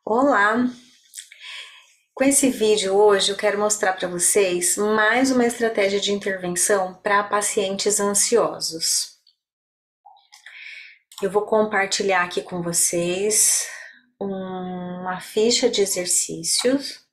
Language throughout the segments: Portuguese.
Olá! Com esse vídeo hoje eu quero mostrar para vocês mais uma estratégia de intervenção para pacientes ansiosos. Eu vou compartilhar aqui com vocês uma ficha de exercícios.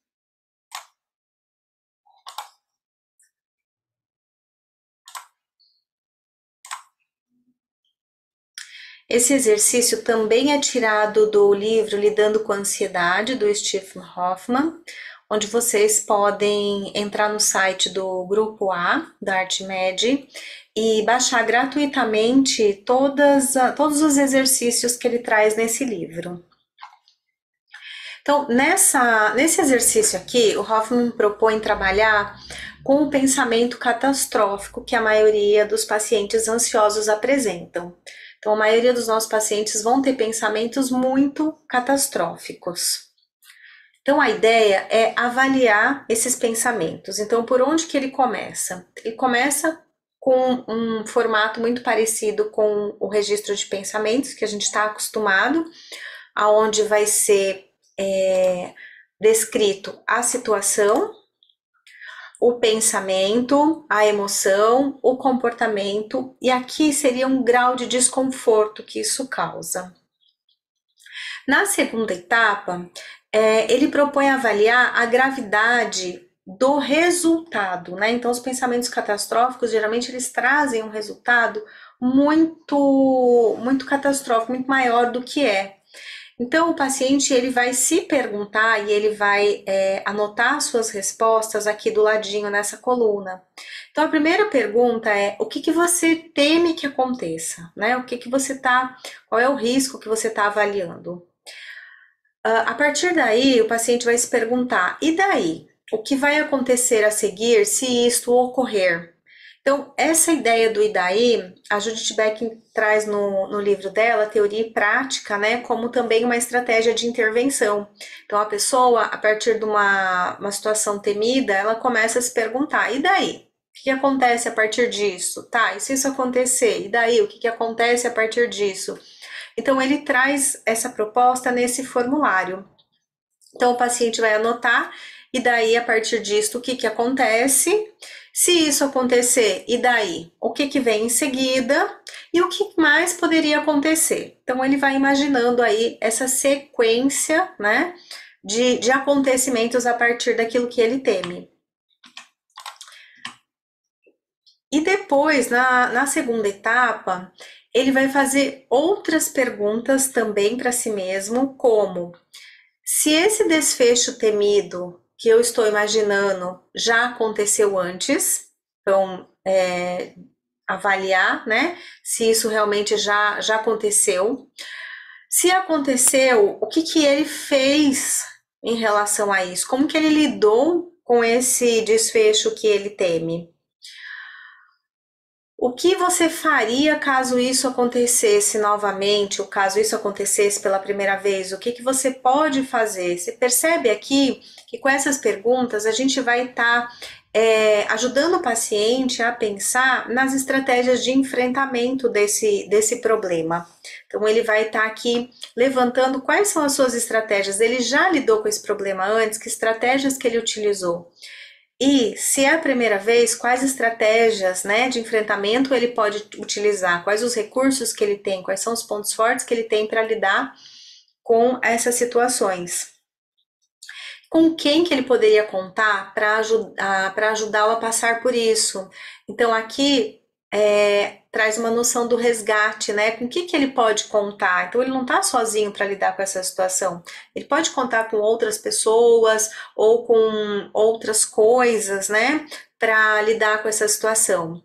Esse exercício também é tirado do livro Lidando com a Ansiedade, do Stephen Hoffman, onde vocês podem entrar no site do Grupo A, da ArtMed, e baixar gratuitamente todos os exercícios que ele traz nesse livro. Então, nesse exercício aqui, o Hoffman propõe trabalhar com o pensamento catastrófico que a maioria dos pacientes ansiosos apresentam. Então, a maioria dos nossos pacientes vão ter pensamentos muito catastróficos. Então, a ideia é avaliar esses pensamentos. Então, por onde que ele começa? Ele começa com um formato muito parecido com o registro de pensamentos que a gente está acostumado, aonde vai ser descrito a situação, o pensamento, a emoção, o comportamento, e aqui seria um grau de desconforto que isso causa. Na segunda etapa, ele propõe avaliar a gravidade do resultado, né? Então, os pensamentos catastróficos, geralmente, eles trazem um resultado muito catastrófico, muito maior do que é. Então, o paciente ele vai se perguntar e ele vai anotar suas respostas aqui do ladinho nessa coluna. Então, a primeira pergunta é: o que você teme que aconteça, né? Qual é o risco que você está avaliando? A partir daí, o paciente vai se perguntar: e daí? O que vai acontecer a seguir se isto ocorrer? Então, essa ideia do e daí, a Judith Beck traz no livro dela, Teoria e Prática, né, como também uma estratégia de intervenção. Então, a pessoa, a partir de uma situação temida, ela começa a se perguntar: e daí? O que acontece a partir disso? Tá, e se isso acontecer? E daí? O que acontece a partir disso? Então, ele traz essa proposta nesse formulário. Então, o paciente vai anotar, e daí, a partir disso, o que acontece? Se isso acontecer, e daí? O que vem em seguida? E o que mais poderia acontecer? Então, ele vai imaginando aí essa sequência, né, de acontecimentos a partir daquilo que ele teme. E depois, na segunda etapa, ele vai fazer outras perguntas também para si mesmo, como: se esse desfecho temido que eu estou imaginando já aconteceu antes, então avaliar, né, se isso realmente já aconteceu. Se aconteceu, o que ele fez em relação a isso? Como que ele lidou com esse desfecho que ele teme? O que você faria caso isso acontecesse novamente, ou caso isso acontecesse pela primeira vez? O que você pode fazer? Você percebe aqui que com essas perguntas a gente vai estar ajudando o paciente a pensar nas estratégias de enfrentamento desse problema. Então, ele vai estar aqui levantando quais são as suas estratégias. Ele já lidou com esse problema antes? Que estratégias que ele utilizou? E, se é a primeira vez, quais estratégias, né, de enfrentamento ele pode utilizar? Quais os recursos que ele tem? Quais são os pontos fortes que ele tem para lidar com essas situações? Com quem que ele poderia contar para ajudá-lo a passar por isso? Então, aqui traz uma noção do resgate, né? Com que ele pode contar? Então, ele não está sozinho para lidar com essa situação. Ele pode contar com outras pessoas ou com outras coisas, né? Para lidar com essa situação.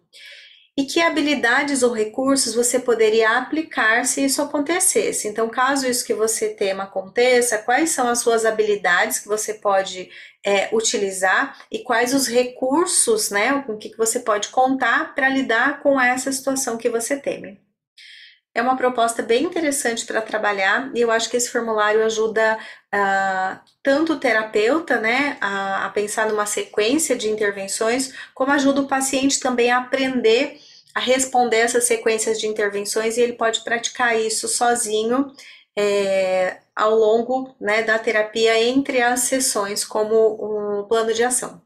E que habilidades ou recursos você poderia aplicar se isso acontecesse? Então, caso isso que você tema aconteça, quais são as suas habilidades que você pode utilizar e quais os recursos, né, com que você pode contar para lidar com essa situação que você teme? É uma proposta bem interessante para trabalhar e eu acho que esse formulário ajuda tanto o terapeuta, né, a pensar numa sequência de intervenções, como ajuda o paciente também a aprender a responder essas sequências de intervenções, e ele pode praticar isso sozinho ao longo, né, da terapia entre as sessões como um plano de ação.